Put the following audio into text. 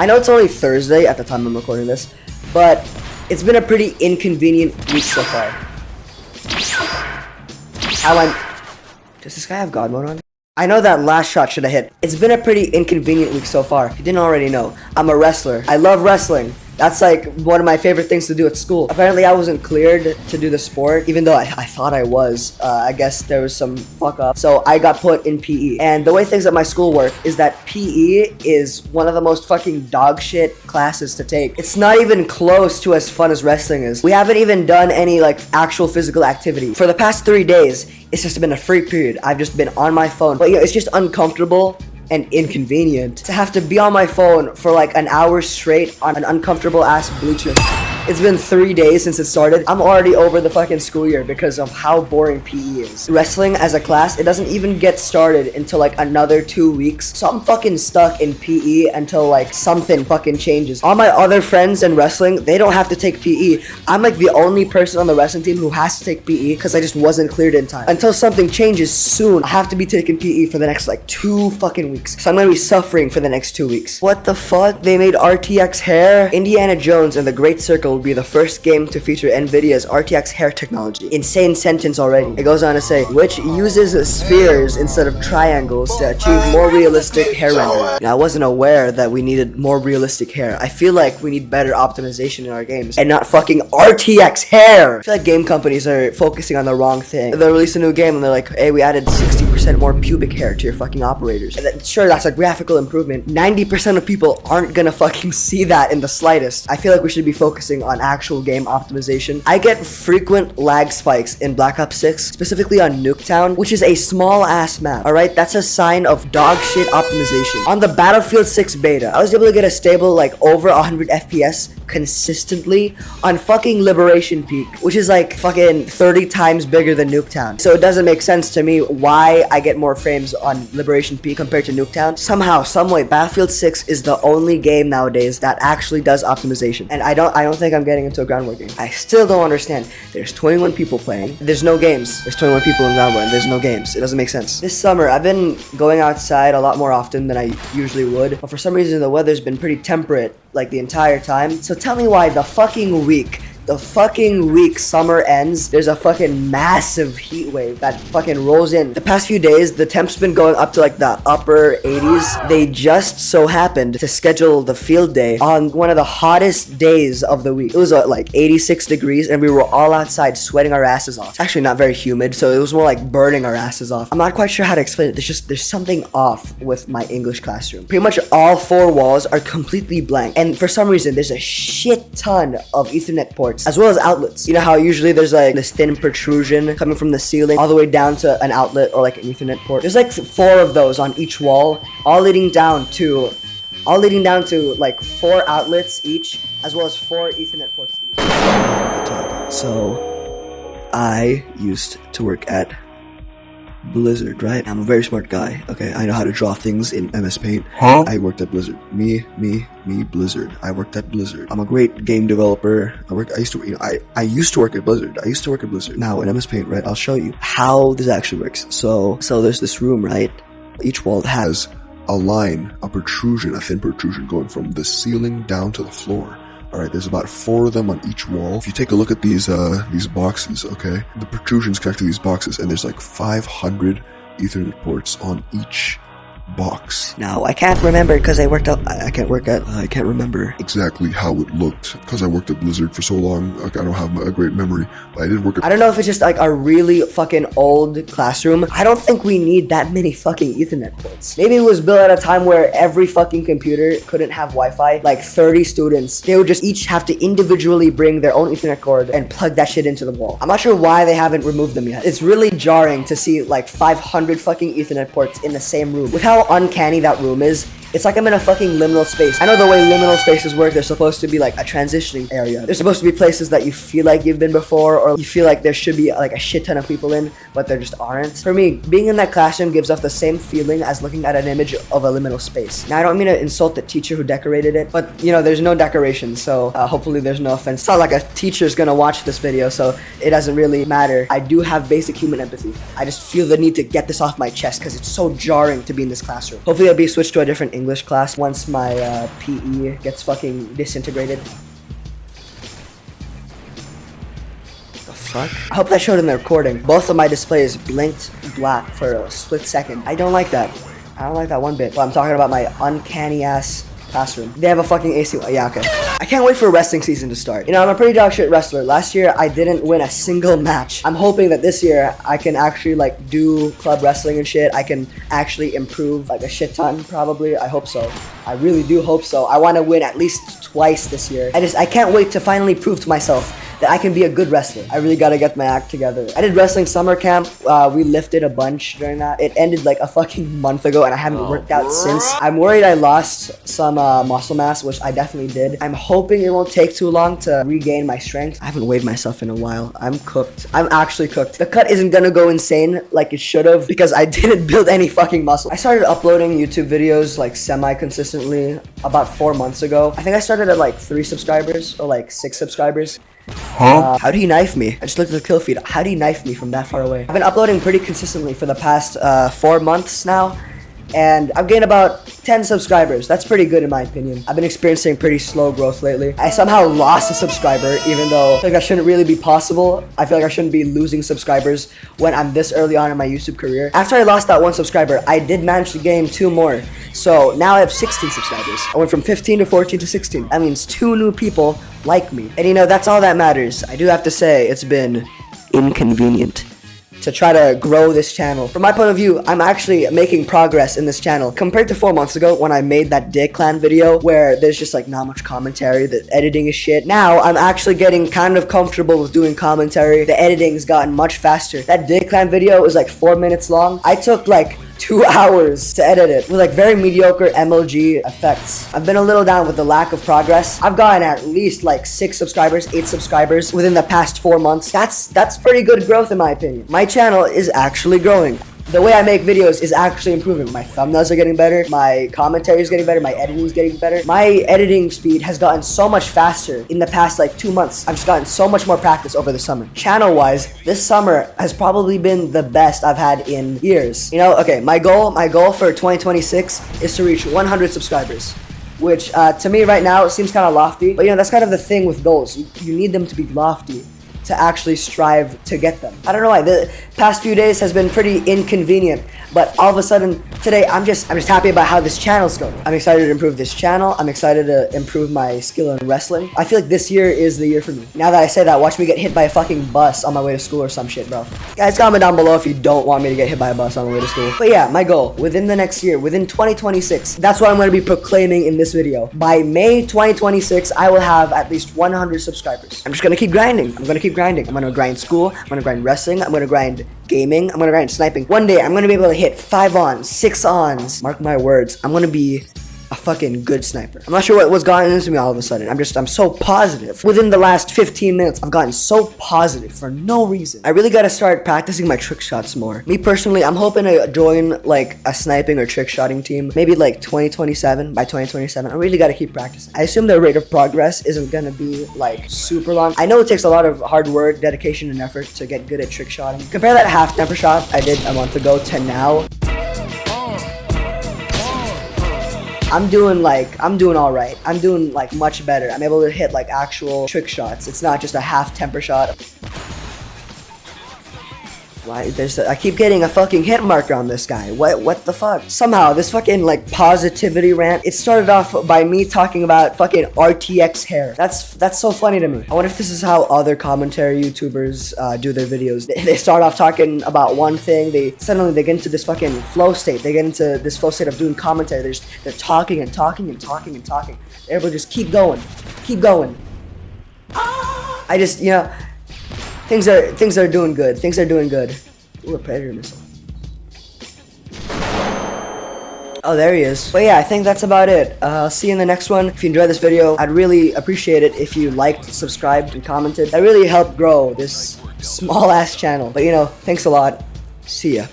I know it's only Thursday at the time I'm recording this, but it's been a pretty inconvenient week so far. Does this guy have God mode on? I know that last shot should have hit. It's been a pretty inconvenient week so far. If you didn't already know, I'm a wrestler. I love wrestling. That's like one of my favorite things to do at school. Apparently I wasn't cleared to do the sport, even though I thought I was. I guess there was some fuck up. So I got put in PE. And the way things at my school work is that PE is one of the most fucking dog shit classes to take. It's not even close to as fun as wrestling is. We haven't even done any like actual physical activity. For the past 3 days, it's just been a free period. I've just been on my phone. But it's just uncomfortable and inconvenient to have to be on my phone for like an hour straight on an uncomfortable ass bleacher. It's been 3 days since it started. I'm already over the fucking school year because of how boring PE is. Wrestling as a class, it doesn't even get started until like another 2 weeks. So I'm fucking stuck in PE until like something fucking changes. All my other friends in wrestling, they don't have to take PE. I'm like the only person on the wrestling team who has to take PE because I just wasn't cleared in time. Until something changes soon, I have to be taking PE for the next like 2 fucking weeks. So I'm gonna be suffering for the next 2 weeks. What the fuck? They made RTX hair? Indiana Jones and the Great Circle will be the first game to feature Nvidia's RTX hair technology. Insane sentence already. It goes on to say, which uses spheres instead of triangles to achieve more realistic hair rendering. Now, I wasn't aware that we needed more realistic hair. I feel like we need better optimization in our games and not fucking RTX hair. I feel like game companies are focusing on the wrong thing. They release a new game and they're like, hey, we added 60% more pubic hair to your fucking operators. And sure, that's a graphical improvement. 90% of people aren't gonna fucking see that in the slightest. I feel like we should be focusing on actual game optimization. I get frequent lag spikes in Black Ops 6, specifically on Nuketown, which is a small ass map. Alright, that's a sign of dog shit optimization. On the Battlefield 6 beta, I was able to get a stable like over 100 FPS consistently on fucking Liberation Peak, which is like fucking 30 times bigger than Nuketown. So it doesn't make sense to me why I get more frames on Liberation Peak compared to Nuketown. Somehow, someway, Battlefield 6 is the only game nowadays that actually does optimization. And I don't think I'm getting into a ground war game. I still don't understand. There's 21 people playing. There's no games. There's 21 people in ground war and there's no games. It doesn't make sense. This summer, I've been going outside a lot more often than I usually would. But for some reason, the weather's been pretty temperate like the entire time. So tell me why the fucking week summer ends, there's a fucking massive heat wave that fucking rolls in. The past few days, the temp's been going up to like the upper 80s. They just so happened to schedule the field day on one of the hottest days of the week. It was like 86 degrees and we were all outside sweating our asses off. It's actually not very humid, so it was more like burning our asses off. I'm not quite sure how to explain it. There's something off with my English classroom. Pretty much all 4 walls are completely blank. And for some reason, there's a shit ton of Ethernet ports as well as outlets. You know how usually there's like this thin protrusion coming from the ceiling all the way down to an outlet or like an Ethernet port. There's like 4 of those on each wall, all leading down to like 4 outlets each, as well as 4 Ethernet ports each. So I used to work at Blizzard, right? I'm a very smart guy. Okay, I know how to draw things in MS Paint. Huh? I worked at Blizzard. Me, Blizzard. I worked at Blizzard. I'm a great game developer. I used to work at Blizzard. Now in MS Paint, right? I'll show you how this actually works. So there's this room, right? Each wall has a line, a thin protrusion going from the ceiling down to the floor. Alright, there's about 4 of them on each wall. If you take a look at these boxes, okay? The protrusions connect to these boxes, and there's like 500 Ethernet ports on each box. Now, I can't remember because I can't remember exactly how it looked because I worked at Blizzard for so long. Like, I don't have a great memory, but I did work at... I don't know if it's just like a really fucking old classroom. I don't think we need that many fucking Ethernet ports. Maybe it was built at a time where every fucking computer couldn't have Wi-Fi. Like 30 students, they would just each have to individually bring their own Ethernet cord and plug that shit into the wall. I'm not sure why they haven't removed them yet. It's really jarring to see like 500 fucking Ethernet ports in the same room. With how uncanny that room is, it's like I'm in a fucking liminal space. I know the way liminal spaces work, they're supposed to be like a transitioning area. They're supposed to be places that you feel like you've been before, or you feel like there should be like a shit ton of people in, but there just aren't. For me, being in that classroom gives off the same feeling as looking at an image of a liminal space. Now, I don't mean to insult the teacher who decorated it, but you know, there's no decoration, so hopefully there's no offense. It's not like a teacher's gonna watch this video, so it doesn't really matter. I do have basic human empathy. I just feel the need to get this off my chest because it's so jarring to be in this classroom. Hopefully I'll be switched to a different English class once my PE gets fucking disintegrated. The fuck? I hope that showed in the recording. Both of my displays blinked black for a split second. I don't like that. I don't like that one bit. But I'm talking about my uncanny ass classroom. They have a fucking AC. Yeah, okay. I can't wait for wrestling season to start. You know, I'm a pretty dog shit wrestler. Last year, I didn't win a single match. I'm hoping that this year, I can actually, like, do club wrestling and shit. I can actually improve, like, a shit ton, probably. I hope so. I really do hope so. I want to win at least twice this year. I can't wait to finally prove to myself that I can be a good wrestler. I really gotta get my act together. I did wrestling summer camp. We lifted a bunch during that. It ended like a fucking month ago and I haven't worked out since. I'm worried I lost some muscle mass, which I definitely did. I'm hoping it won't take too long to regain my strength. I haven't weighed myself in a while. I'm cooked. I'm actually cooked. The cut isn't gonna go insane like it should have because I didn't build any fucking muscle. I started uploading YouTube videos like semi-consistently about 4 months ago. I think I started at like 3 subscribers or like 6 subscribers. Huh? How do you knife me? I just looked at the kill feed. How do you knife me from that far away? I've been uploading pretty consistently for the past 4 months now, and I've gained about 10 subscribers. That's pretty good in my opinion. I've been experiencing pretty slow growth lately. I somehow lost a subscriber, even though I feel like that shouldn't really be possible. I feel like I shouldn't be losing subscribers when I'm this early on in my YouTube career. After I lost that 1 subscriber, I did manage to gain 2 more. So now I have 16 subscribers. I went from 15 to 14 to 16. That means 2 new people like me. And you know, that's all that matters. I do have to say, it's been inconvenient to try to grow this channel. From my point of view, I'm actually making progress in this channel. Compared to 4 months ago when I made that Dick Clan video where there's just like not much commentary, the editing is shit. Now, I'm actually getting kind of comfortable with doing commentary. The editing's gotten much faster. That Dick Clan video was like 4 minutes long. I took like 2 hours to edit it with like very mediocre MLG effects. I've been a little down with the lack of progress. I've gotten at least like 6 subscribers, 8 subscribers within the past 4 months. That's pretty good growth in my opinion. My channel is actually growing. The way I make videos is actually improving. My thumbnails are getting better, my commentary is getting better, my editing is getting better. My editing speed has gotten so much faster in the past like 2 months. I've just gotten so much more practice over the summer. Channel-wise, this summer has probably been the best I've had in years. You know, okay, my goal for 2026 is to reach 100 subscribers. Which to me right now it seems kind of lofty, but you know, that's kind of the thing with goals. You need them to be lofty to actually strive to get them. I don't know why. The past few days has been pretty inconvenient, but all of a sudden today I'm just happy about how this channel's going. I'm excited to improve this channel. I'm excited to improve my skill in wrestling. I feel like this year is the year for me. Now that I say that, watch me get hit by a fucking bus on my way to school or some shit, bro. Guys, comment down below if you don't want me to get hit by a bus on the way to school. But yeah, my goal within the next year, within 2026, that's what I'm going to be proclaiming in this video. By May 2026, I will have at least 100 subscribers. I'm just going to keep grinding. I'm going to keep grinding. I'm going to grind school. I'm going to grind wrestling. I'm going to grind gaming. I'm going to grind sniping. One day, I'm going to be able to hit 5 ons, 6 ons. Mark my words. I'm going to be a fucking good sniper. I'm not sure what's gotten into me all of a sudden. I'm so positive. Within the last 15 minutes, I've gotten so positive for no reason. I really gotta start practicing my trick shots more. Me personally, I'm hoping to join like a sniping or trick shotting team. Maybe like 2027, by 2027. I really gotta keep practicing. I assume the rate of progress isn't gonna be like super long. I know it takes a lot of hard work, dedication, and effort to get good at trick shotting. Compare that half temper shot I did a month ago to now. I'm doing all right. I'm doing like much better. I'm able to hit like actual trick shots. It's not just a half temper shot. Why? I keep getting a fucking hit marker on this guy. What the fuck? Somehow, this fucking like positivity rant, it started off by me talking about fucking RTX hair. That's so funny to me. I wonder if this is how other commentary YouTubers do their videos. They start off talking about one thing, suddenly they get into this fucking flow state. They get into this flow state of doing commentary. They're talking and talking and talking and talking. Everybody just keep going. Keep going. I just, you know, things are doing good. Things are doing good. Ooh, a predator missile. Oh, there he is. But yeah, I think that's about it. I'll see you in the next one. If you enjoyed this video, I'd really appreciate it if you liked, subscribed, and commented. That really helped grow this small-ass channel. But you know, thanks a lot. See ya.